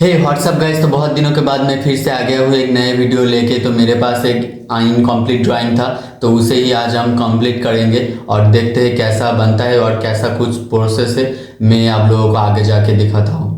हे WhatsApp guys. तो बहुत दिनों के बाद मैं फिर से आ गया हूँ एक नए वीडियो लेके। तो मेरे पास एक इनकम्प्लीट ड्राइंग था, तो उसे ही आज हम कंप्लीट करेंगे और देखते हैं कैसा बनता है और कैसा कुछ प्रोसेस है। मैं आप लोगों को आगे जाके दिखाता हूँ।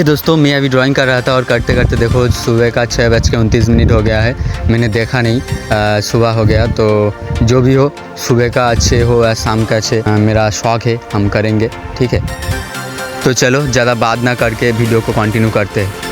हे दोस्तों, मैं अभी ड्राइंग कर रहा था और करते करते देखो सुबह का 6:29 हो गया है। मैंने देखा नहीं, सुबह हो गया। तो जो भी हो, सुबह का अच्छे हो या शाम का अच्छे, मेरा शौक़ है, हम करेंगे, ठीक है। तो चलो ज़्यादा बात ना करके वीडियो को कंटिन्यू करते हैं।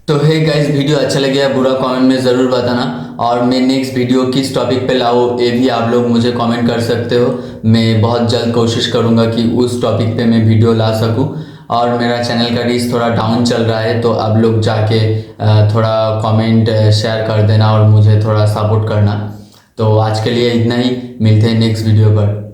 तो हे गाइस, वीडियो अच्छा लगे या बुरा कमेंट में ज़रूर बताना, और मैं नेक्स्ट वीडियो किस टॉपिक पे लाऊँ ये भी आप लोग मुझे कमेंट कर सकते हो। मैं बहुत जल्द कोशिश करूँगा कि उस टॉपिक पे मैं वीडियो ला सकूँ। और मेरा चैनल का रीच थोड़ा डाउन चल रहा है, तो आप लोग जाके थोड़ा कमेंट शेयर कर देना और मुझे थोड़ा सपोर्ट करना। तो आज के लिए इतना ही, मिलते हैं नेक्स्ट वीडियो पर।